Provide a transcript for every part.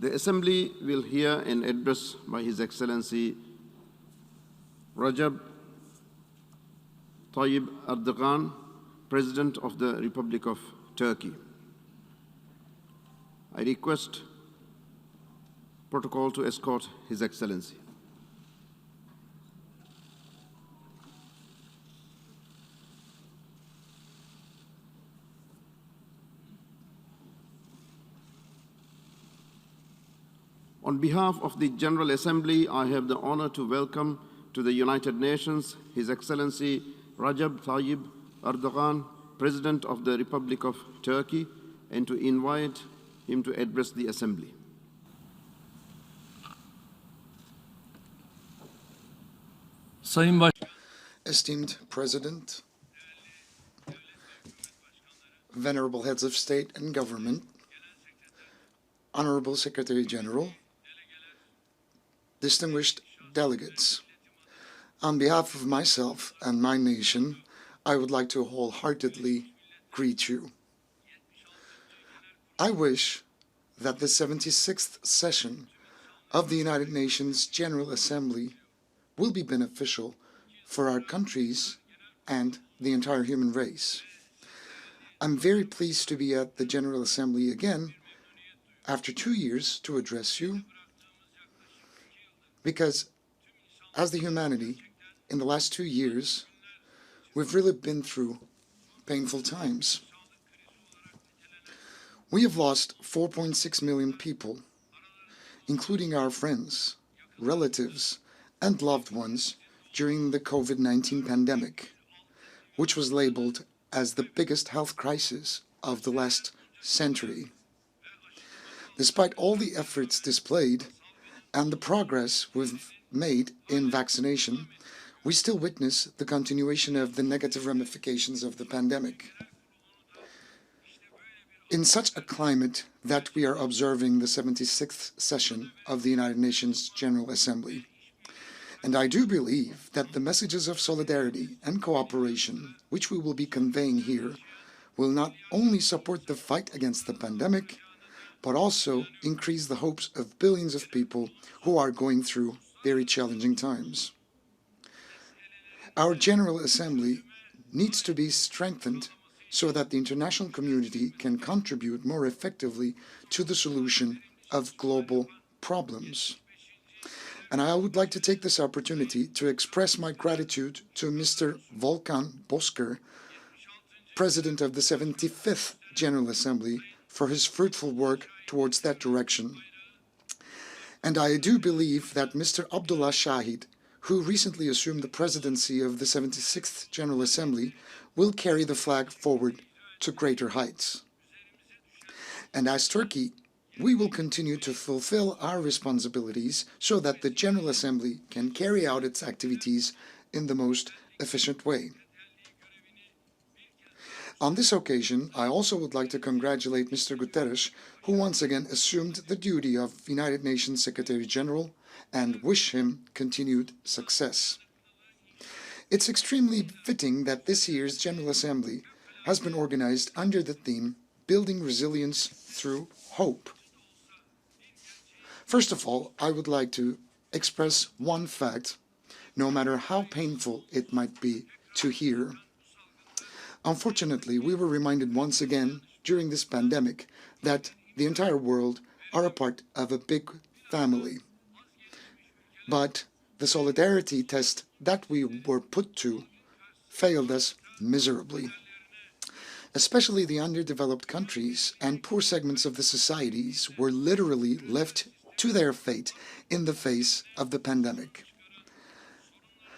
The Assembly will hear an address by His Excellency Recep Tayyip Erdoğan, President of the Republic of Turkey. I request protocol to escort His Excellency. On behalf of the General Assembly, I have the honor to welcome to the United Nations His Excellency Recep Tayyip Erdoğan, President of the Republic of Turkey, and to invite him to address the Assembly. Esteemed President, venerable heads of state and government, Honorable Secretary General, distinguished delegates, on behalf of myself and my nation, I would like to wholeheartedly greet you. I wish that the 76th session of the United Nations General Assembly will be beneficial for our countries and the entire human race. I'm very pleased to be at the General Assembly again after 2 years to address you, because as the humanity, in the last 2 years, we've really been through painful times. We have lost 4.6 million people, including our friends, relatives, and loved ones during the COVID-19 pandemic, which was labeled as the biggest health crisis of the last century. Despite all the efforts displayed and the progress we've made in vaccination, we still witness the continuation of the negative ramifications of the pandemic. In such a climate that we are observing the 76th session of the United Nations General Assembly, and I do believe that the messages of solidarity and cooperation which we will be conveying here will not only support the fight against the pandemic, but also increase the hopes of billions of people who are going through very challenging times. Our General Assembly needs to be strengthened so that the international community can contribute more effectively to the solution of global problems. And I would like to take this opportunity to express my gratitude to Mr. Volkan Bozkır, President of the 75th General Assembly, for his fruitful work towards that direction. And I do believe that Mr. Abdullah Shahid, who recently assumed the presidency of the 76th General Assembly, will carry the flag forward to greater heights. And as Turkey, we will continue to fulfill our responsibilities so that the General Assembly can carry out its activities in the most efficient way. On this occasion, I also would like to congratulate Mr. Guterres, who once again assumed the duty of United Nations Secretary General, and wish him continued success. It's extremely fitting that this year's General Assembly has been organized under the theme Building Resilience Through Hope. First of all, I would like to express one fact, no matter how painful it might be to hear. Unfortunately, we were reminded once again during this pandemic that the entire world are a part of a big family. But the solidarity test that we were put to failed us miserably. Especially the underdeveloped countries and poor segments of the societies were literally left to their fate in the face of the pandemic.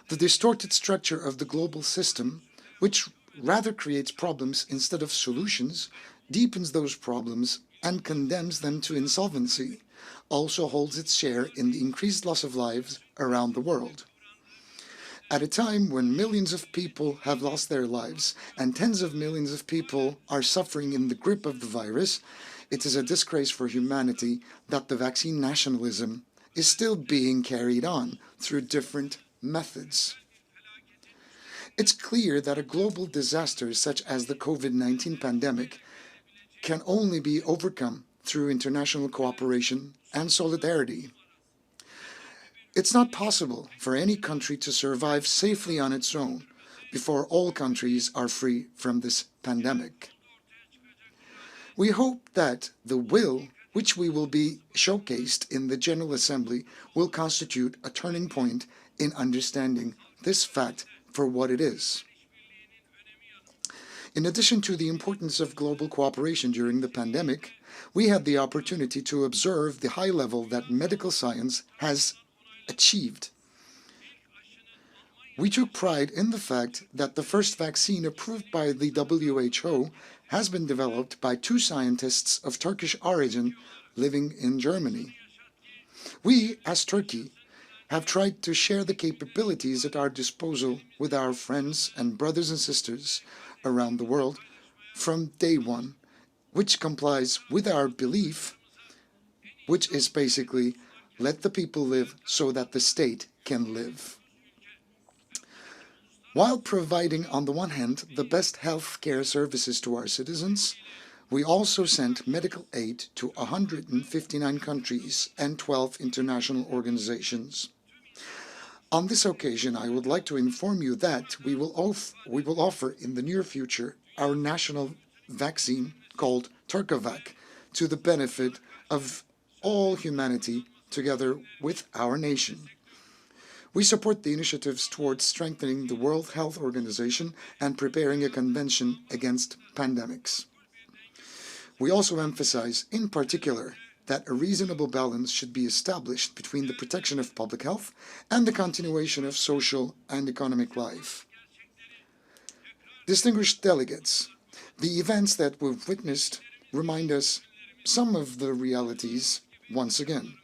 The distorted structure of the global system, which rather creates problems instead of solutions, deepens those problems and condemns them to insolvency, also holds its share in the increased loss of lives around the world. At a time when millions of people have lost their lives and tens of millions of people are suffering in the grip of the virus, it is a disgrace for humanity that the vaccine nationalism is still being carried on through different methods. It's clear that a global disaster such as the COVID-19 pandemic can only be overcome through international cooperation and solidarity. It's not possible for any country to survive safely on its own before all countries are free from this pandemic. We hope that the will which we will be showcased in the General Assembly will constitute a turning point in understanding this fact for what it is. In addition to the importance of global cooperation during the pandemic, we had the opportunity to observe the high level that medical science has achieved. We took pride in the fact that the first vaccine approved by the WHO has been developed by two scientists of Turkish origin living in Germany. We, as Turkey, have tried to share the capabilities at our disposal with our friends and brothers and sisters around the world from day one, which complies with our belief, which is basically, let the people live so that the state can live. While providing, on the one hand, the best health care services to our citizens, we also sent medical aid to 159 countries and 12 international organizations. On this occasion, I would like to inform you that we will offer in the near future our national vaccine called Turkovac to the benefit of all humanity together with our nation. We support the initiatives towards strengthening the World Health Organization and preparing a convention against pandemics. We also emphasize, in particular, that a reasonable balance should be established between the protection of public health and the continuation of social and economic life. Distinguished delegates, the events that we've witnessed remind us some of the realities once again.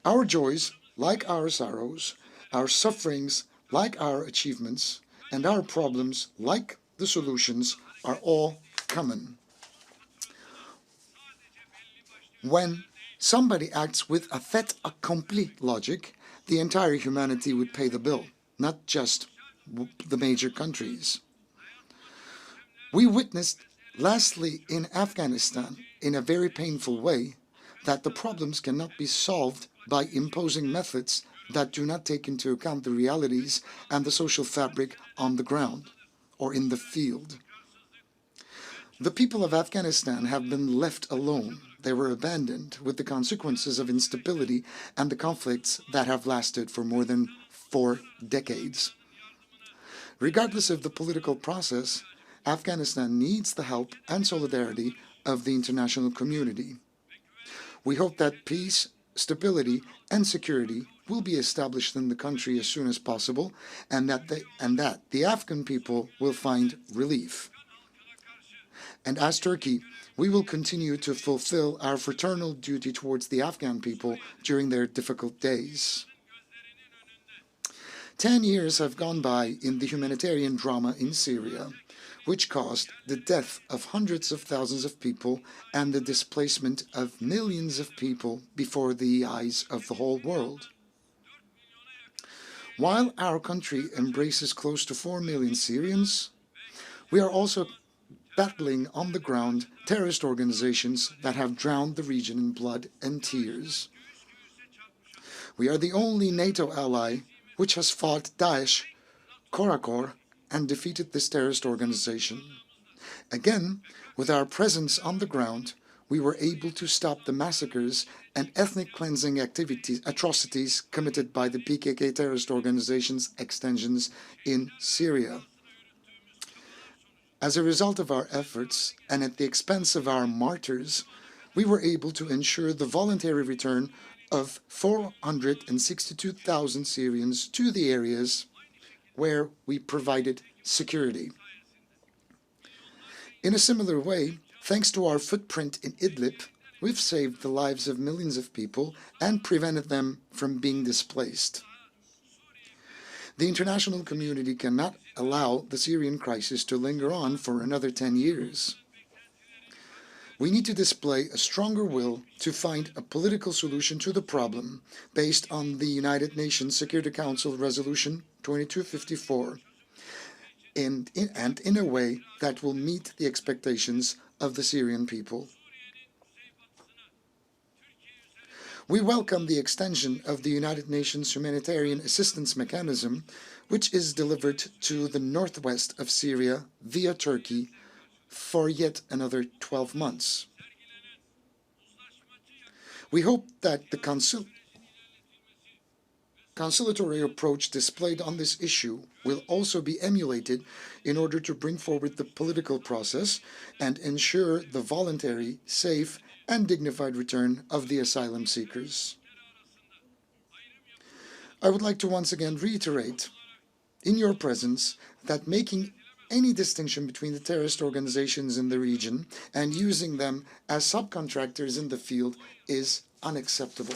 Our joys, like our sorrows, our sufferings, like our achievements, and our problems, like the solutions, are all common. When somebody acts with a fait accompli logic, the entire humanity would pay the bill, not just the major countries. We witnessed, lastly, in Afghanistan, in a very painful way, that the problems cannot be solved by imposing methods that do not take into account the realities and the social fabric on the ground or in the field. The people of Afghanistan have been left alone. They were abandoned with the consequences of instability and the conflicts that have lasted for more than 4 decades. Regardless of the political process, Afghanistan needs the help and solidarity of the international community. We hope that peace, stability, and security will be established in the country as soon as possible, and that the Afghan people will find relief. And as Turkey, we will continue to fulfill our fraternal duty towards the Afghan people during their difficult days. 10 years have gone by in the humanitarian drama in Syria, which caused the death of hundreds of thousands of people and the displacement of millions of people before the eyes of the whole world. While our country embraces close to 4 million Syrians, we are also battling on the ground terrorist organizations that have drowned the region in blood and tears. We are the only NATO ally which has fought Daesh, Korakor, and defeated this terrorist organization. Again, with our presence on the ground, we were able to stop the massacres and ethnic cleansing atrocities committed by the PKK terrorist organization's extensions in Syria. As a result of our efforts, and at the expense of our martyrs, we were able to ensure the voluntary return of 462,000 Syrians to the areas where we provided security. In a similar way, thanks to our footprint in Idlib, we've saved the lives of millions of people and prevented them from being displaced. The international community cannot allow the Syrian crisis to linger on for another 10 years. We need to display a stronger will to find a political solution to the problem based on the United Nations Security Council Resolution 2254 and in a way that will meet the expectations of the Syrian people. We welcome the extension of the United Nations Humanitarian Assistance Mechanism, which is delivered to the northwest of Syria via Turkey for yet another 12 months. We hope that the conciliatory approach displayed on this issue will also be emulated in order to bring forward the political process and ensure the voluntary, safe, and dignified return of the asylum seekers. I would like to once again reiterate in your presence that making any distinction between the terrorist organizations in the region and using them as subcontractors in the field is unacceptable.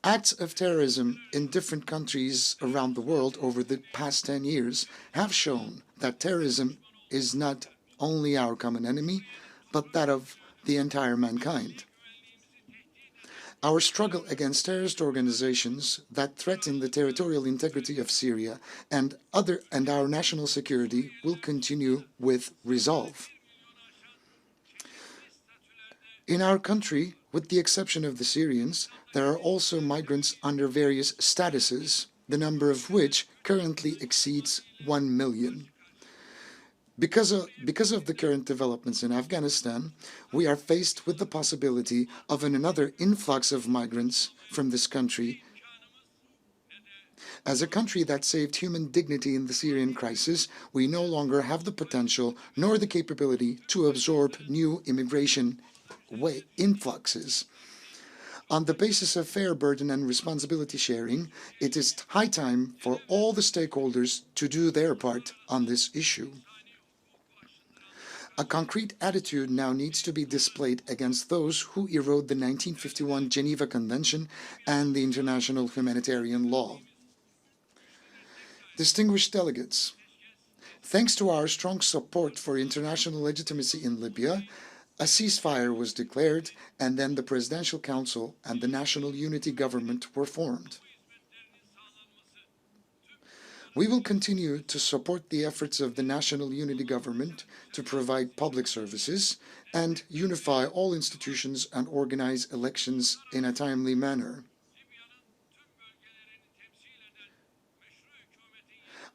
Acts of terrorism in different countries around the world over the past 10 years have shown that terrorism is not only our common enemy, but that of the entire mankind. Our struggle against terrorist organizations that threaten the territorial integrity of Syria and our national security will continue with resolve. In our country, with the exception of the Syrians, there are also migrants under various statuses, the number of which currently exceeds 1 million. Because of the current developments in Afghanistan, we are faced with the possibility of another influx of migrants from this country. As a country that saved human dignity in the Syrian crisis, we no longer have the potential nor the capability to absorb new immigration influxes. On the basis of fair burden and responsibility sharing, it is high time for all the stakeholders to do their part on this issue. A concrete attitude now needs to be displayed against those who erode the 1951 Geneva Convention and the international humanitarian law. Distinguished delegates, thanks to our strong support for international legitimacy in Libya, a ceasefire was declared, and then the Presidential Council and the National Unity Government were formed. We will continue to support the efforts of the National Unity Government to provide public services and unify all institutions and organize elections in a timely manner.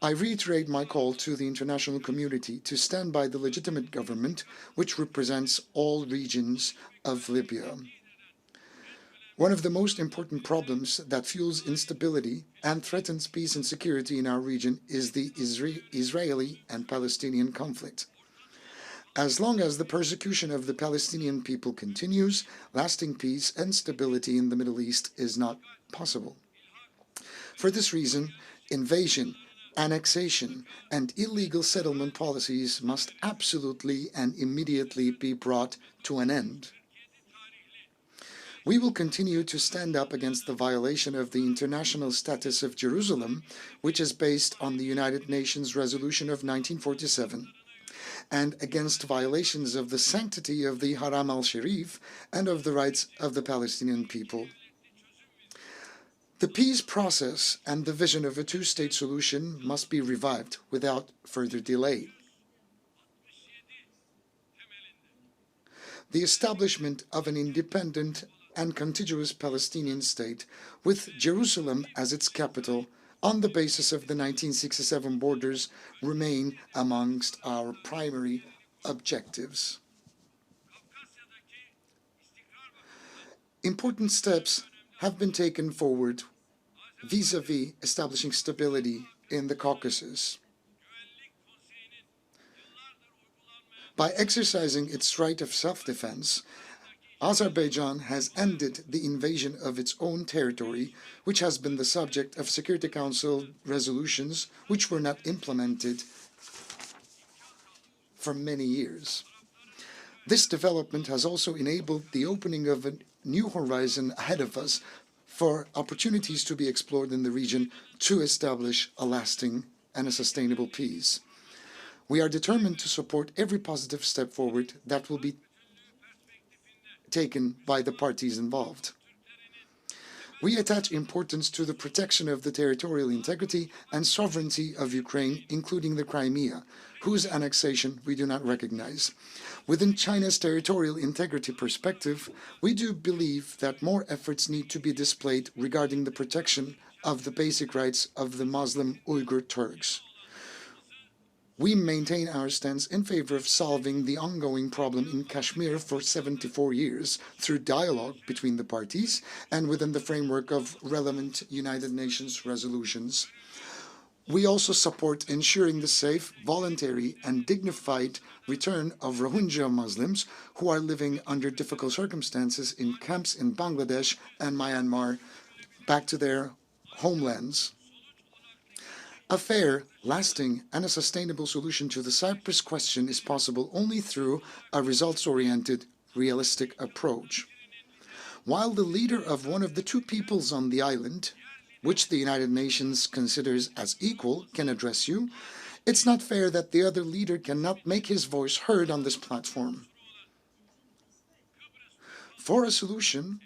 I reiterate my call to the international community to stand by the legitimate government which represents all regions of Libya. One of the most important problems that fuels instability and threatens peace and security in our region is the Israeli and Palestinian conflict. As long as the persecution of the Palestinian people continues, lasting peace and stability in the Middle East is not possible. For this reason, invasion, annexation, and illegal settlement policies must absolutely and immediately be brought to an end. We will continue to stand up against the violation of the international status of Jerusalem, which is based on the United Nations Resolution of 1947, and against violations of the sanctity of the Haram al-Sharif and of the rights of the Palestinian people. The peace process and the vision of a two-state solution must be revived without further delay. The establishment of an independent and contiguous Palestinian state with Jerusalem as its capital on the basis of the 1967 borders remain amongst our primary objectives. Important steps have been taken forward vis-à-vis establishing stability in the Caucasus. By exercising its right of self-defense, Azerbaijan has ended the invasion of its own territory, which has been the subject of Security Council resolutions which were not implemented for many years. This development has also enabled the opening of a new horizon ahead of us for opportunities to be explored in the region to establish a lasting and a sustainable peace. We are determined to support every positive step forward that will be taken by the parties involved. We attach importance to the protection of the territorial integrity and sovereignty of Ukraine, including the Crimea, whose annexation we do not recognize. Within China's territorial integrity perspective, we do believe that more efforts need to be displayed regarding the protection of the basic rights of the Muslim Uyghur Turks. We maintain our stance in favor of solving the ongoing problem in Kashmir for 74 years through dialogue between the parties and within the framework of relevant United Nations resolutions. We also support ensuring the safe, voluntary, and dignified return of Rohingya Muslims who are living under difficult circumstances in camps in Bangladesh and Myanmar back to their homelands. A fair, lasting, and a sustainable solution to the Cyprus question is possible only through a results-oriented, realistic approach. While the leader of one of the two peoples on the island, which the United Nations considers as equal, can address you, it's not fair that the other leader cannot make his voice heard on this platform. For a solution,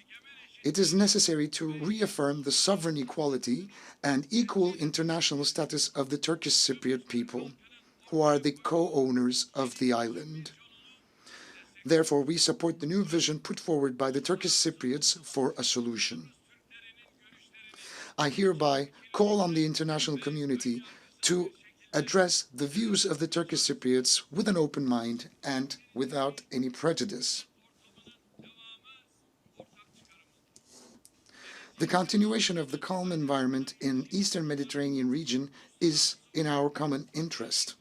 it is necessary to reaffirm the sovereign equality and equal international status of the Turkish Cypriot people, who are the co-owners of the island. Therefore, we support the new vision put forward by the Turkish Cypriots for a solution. I hereby call on the international community to address the views of the Turkish Cypriots with an open mind and without any prejudice. The continuation of the calm environment in Eastern Mediterranean region is in our common interest.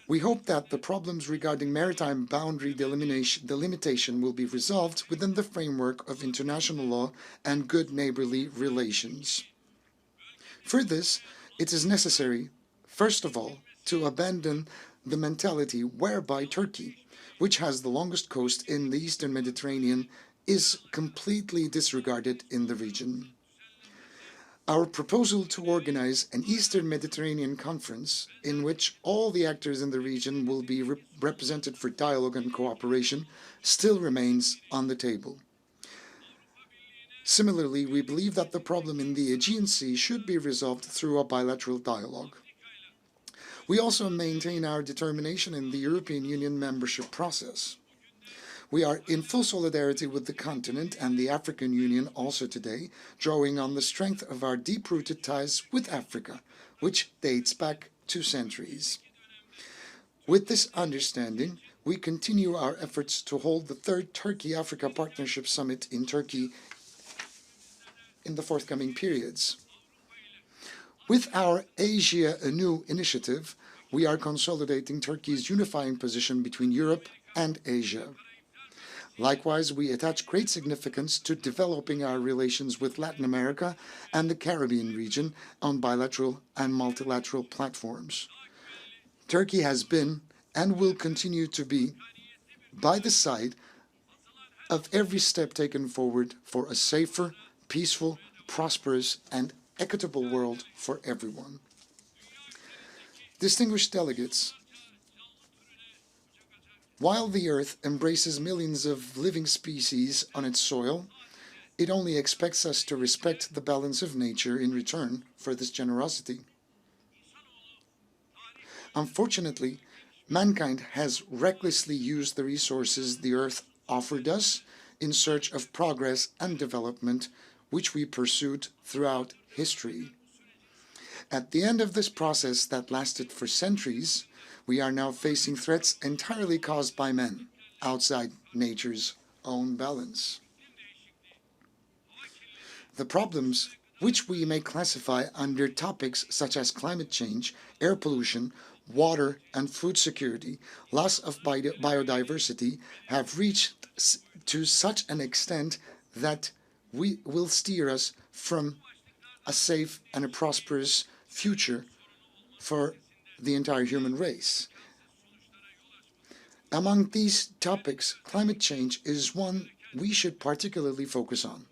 We hope that the problems regarding maritime boundary delimitation will be resolved within the framework of international law and good neighborly relations. For this, it is necessary, first of all, to abandon the mentality whereby Turkey, which has the longest coast in the Eastern Mediterranean, is completely disregarded in the region. Our proposal to organize an Eastern Mediterranean conference in which all the actors in the region will be represented for dialogue and cooperation still remains on the table. Similarly, we believe that the problem in the Aegean Sea should be resolved through a bilateral dialogue. We also maintain our determination in the European Union membership process. We are in full solidarity with the continent and the African Union also today, drawing on the strength of our deep-rooted ties with Africa, which dates back 2 centuries. With this understanding, we continue our efforts to hold the 3rd Turkey-Africa Partnership Summit in Turkey in the forthcoming periods. With our Asia Anew initiative, we are consolidating Turkey's unifying position between Europe and Asia. Likewise, we attach great significance to developing our relations with Latin America and the Caribbean region on bilateral and multilateral platforms. Turkey has been and will continue to be by the side of every step taken forward for a safer, peaceful, prosperous, and equitable world for everyone. Distinguished delegates, while the Earth embraces millions of living species on its soil, it only expects us to respect the balance of nature in return for this generosity. Unfortunately, mankind has recklessly used the resources the Earth offered us in search of progress and development, which we pursued throughout history. At the end of this process that lasted for centuries, we are now facing threats entirely caused by men, outside nature's own balance. The problems, which we may classify under topics such as climate change, air pollution, water and food security, loss of biodiversity, have reached to such an extent that will steer us from a safe and a prosperous future for the entire human race. Among these topics, climate change is one we should particularly focus on,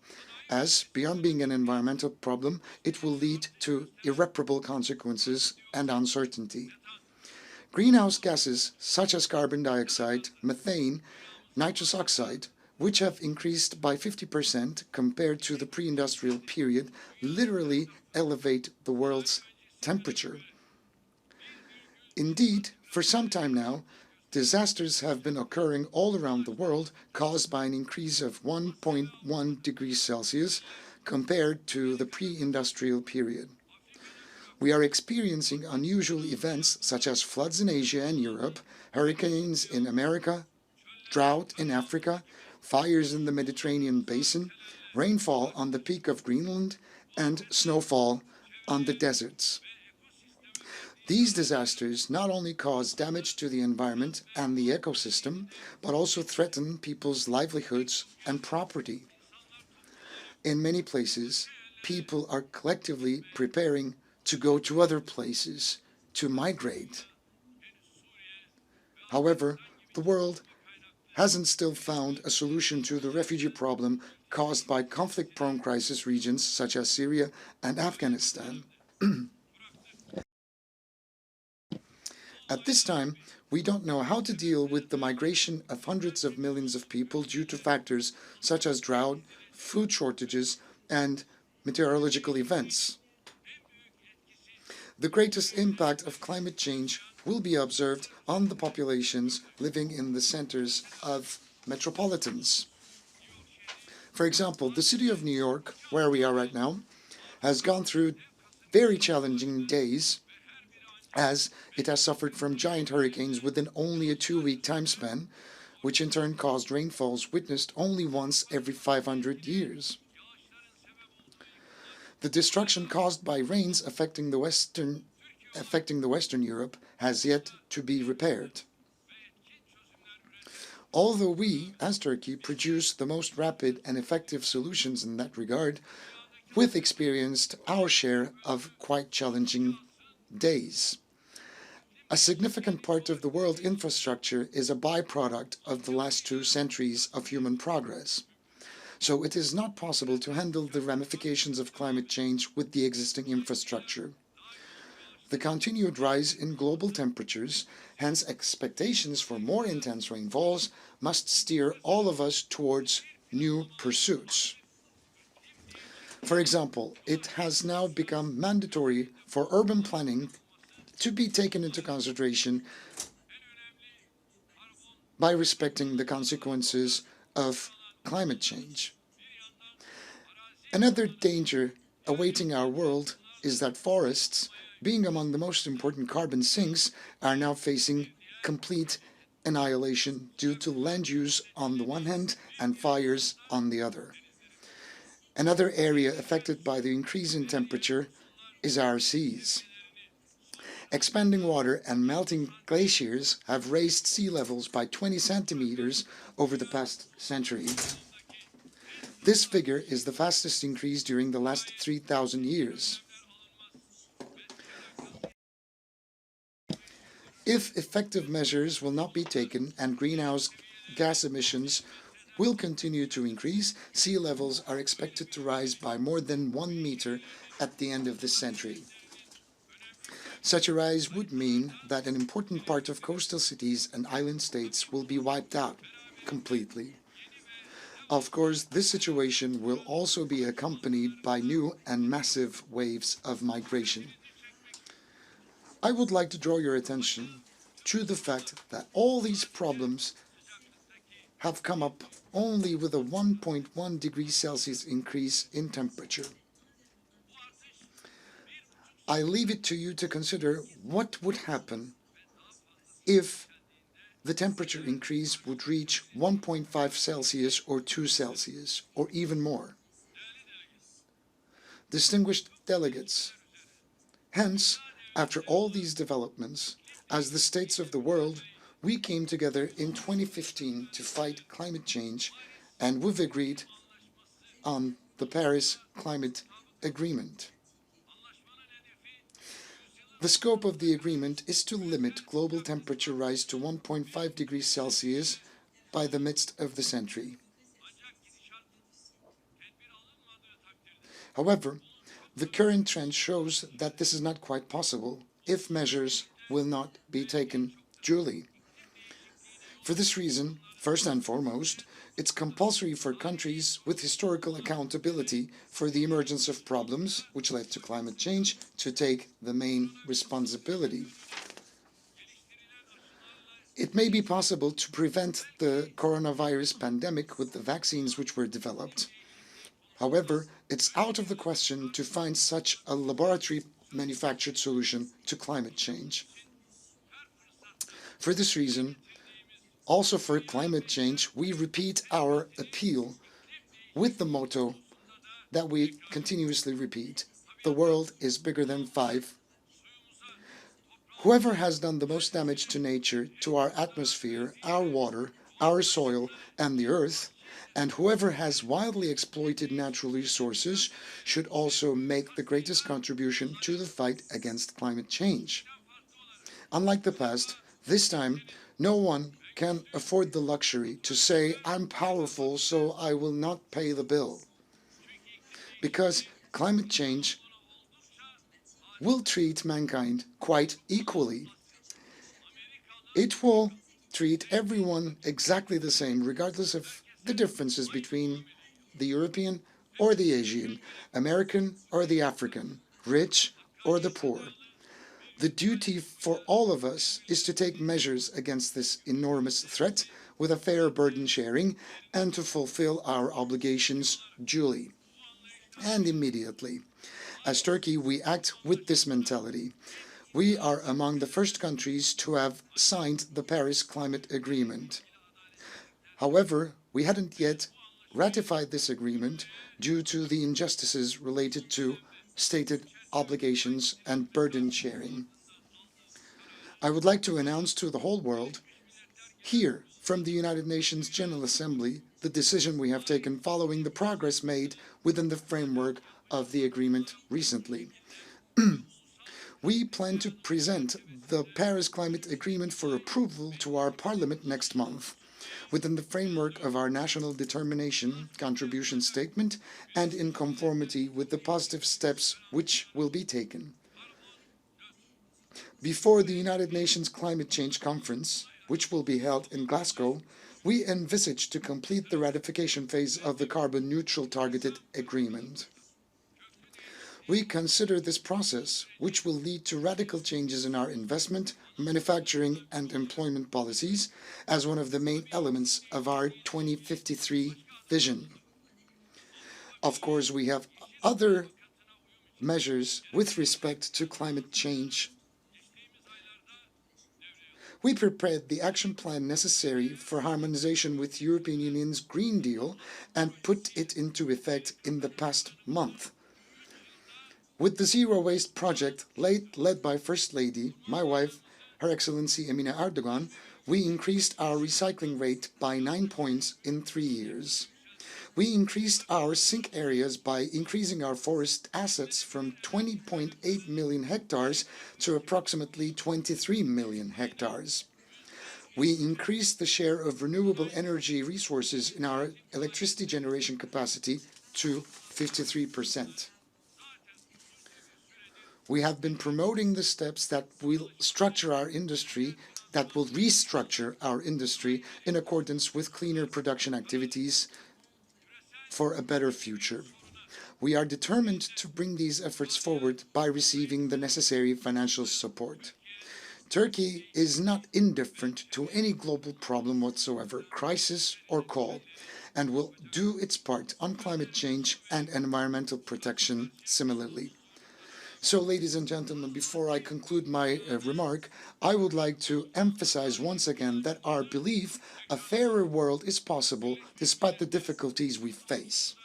as beyond being an environmental problem, it will lead to irreparable consequences and uncertainty. Greenhouse gases such as carbon dioxide, methane, nitrous oxide, which have increased by 50% compared to the pre-industrial period, literally elevate the world's temperature. Indeed, for some time now, disasters have been occurring all around the world, caused by an increase of 1.1 degrees Celsius compared to the pre-industrial period. We are experiencing unusual events such as floods in Asia and Europe, hurricanes in America, drought in Africa, fires in the Mediterranean basin, rainfall on the peak of Greenland, and snowfall on the deserts. These disasters not only cause damage to the environment and the ecosystem, but also threaten people's livelihoods and property. In many places, people are collectively preparing to go to other places, to migrate. However, the world hasn't still found a solution to the refugee problem caused by conflict-prone crisis regions such as Syria and Afghanistan. At this time, we don't know how to deal with the migration of hundreds of millions of people due to factors such as drought, food shortages, and meteorological events. The greatest impact of climate change will be observed on the populations living in the centers of metropolitans. For example, the city of New York, where we are right now, has gone through very challenging days as it has suffered from giant hurricanes within only a 2-week time span, which in turn caused rainfalls witnessed only once every 500 years. The destruction caused by rains affecting the Western Europe has yet to be repaired. Although we, as Turkey, produce the most rapid and effective solutions in that regard, we've experienced our share of quite challenging days. A significant part of the world infrastructure is a byproduct of the last 2 centuries of human progress. So it is not possible to handle the ramifications of climate change with the existing infrastructure. The continued rise in global temperatures, hence expectations for more intense rainfalls, must steer all of us towards new pursuits. For example, it has now become mandatory for urban planning to be taken into consideration by respecting the consequences of climate change. Another danger awaiting our world is that forests, being among the most important carbon sinks, are now facing complete annihilation due to land use on the one hand and fires on the other. Another area affected by the increase in temperature is our seas. Expanding water and melting glaciers have raised sea levels by 20 centimeters over the past century. This figure is the fastest increase during the last 3,000 years. If effective measures will not be taken and greenhouse gas emissions will continue to increase, sea levels are expected to rise by more than 1 meter at the end of this century. Such a rise would mean that an important part of coastal cities and island states will be wiped out completely. Of course, this situation will also be accompanied by new and massive waves of migration. I would like to draw your attention to the fact that all these problems have come up only with a 1.1 degrees Celsius increase in temperature. I leave it to you to consider what would happen if the temperature increase would reach 1.5 Celsius or 2 Celsius, or even more. Distinguished delegates, hence, after all these developments, as the states of the world, we came together in 2015 to fight climate change, and we've agreed on the Paris Climate Agreement. The scope of the agreement is to limit global temperature rise to 1.5 degrees Celsius by the midst of the century. However, the current trend shows that this is not quite possible if measures will not be taken duly. For this reason, first and foremost, it's compulsory for countries with historical accountability for the emergence of problems which led to climate change to take the main responsibility. It may be possible to prevent the coronavirus pandemic with the vaccines which were developed. However, it's out of the question to find such a laboratory-manufactured solution to climate change. For this reason, also for climate change, we repeat our appeal with the motto that we continuously repeat: the world is bigger than 5. Whoever has done the most damage to nature, to our atmosphere, our water, our soil, and the earth, and whoever has wildly exploited natural resources should also make the greatest contribution to the fight against climate change. Unlike the past, this time, no one can afford the luxury to say, "I'm powerful, so I will not pay the bill." Because climate change will treat mankind quite equally. It will treat everyone exactly the same, regardless of the differences between the European or the Asian, American or the African, rich or the poor. The duty for all of us is to take measures against this enormous threat with a fair burden sharing and to fulfill our obligations duly and immediately. As Turkey, we act with this mentality. We are among the first countries to have signed the Paris Climate Agreement. However, we hadn't yet ratified this agreement due to the injustices related to stated obligations and burden sharing. I would like to announce to the whole world, here from the United Nations General Assembly, the decision we have taken following the progress made within the framework of the agreement recently. We plan to present the Paris Climate Agreement for approval to our Parliament next month, within the framework of our National Determination Contribution Statement and in conformity with the positive steps which will be taken. Before the United Nations Climate Change Conference, which will be held in Glasgow, we envisage to complete the ratification phase of the Carbon Neutral Targeted Agreement. We consider this process, which will lead to radical changes in our investment, manufacturing and employment policies, as one of the main elements of our 2053 vision. Of course, we have other measures with respect to climate change. We prepared the action plan necessary for harmonization with European Union's Green Deal and put it into effect in the past month. With the Zero Waste project led by First Lady, my wife, Her Excellency Emine Erdoğan, we increased our recycling rate by 9 points in 3 years. We increased our sink areas by increasing our forest assets from 20.8 million hectares to approximately 23 million hectares. We increased the share of renewable energy resources in our electricity generation capacity to 53%. We have been promoting the steps that will restructure our industry in accordance with cleaner production activities for a better future. We are determined to bring these efforts forward by receiving the necessary financial support. Turkey is not indifferent to any global problem whatsoever, crisis or call, and will do its part on climate change and environmental protection similarly. So, ladies and gentlemen, before I conclude my remark, I would like to emphasize once again that our belief a fairer world is possible despite the difficulties we face.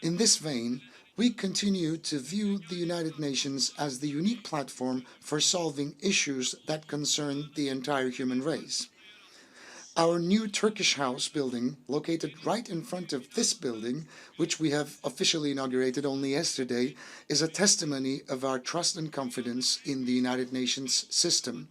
In this vein, we continue to view the United Nations as the unique platform for solving issues that concern the entire human race. Our new Turkish house building, located right in front of this building, which we have officially inaugurated only yesterday, is a testimony of our trust and confidence in the United Nations system.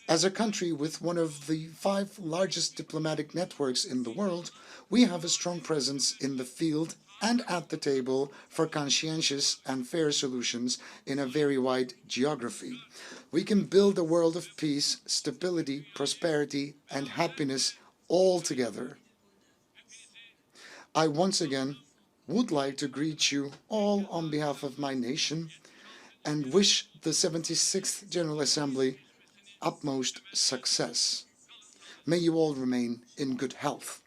As a country with one of the 5 largest diplomatic networks in the world, we have a strong presence in the field and at the table for conscientious and fair solutions in a very wide geography. We can build a world of peace, stability, prosperity, and happiness all together. I once again would like to greet you all on behalf of my nation and wish the 76th General Assembly utmost success. May you all remain in good health.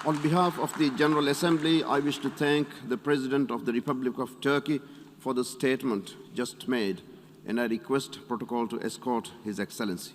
On behalf of the General Assembly, I wish to thank the President of the Republic of Turkey for the statement just made, and I request protocol to escort His Excellency.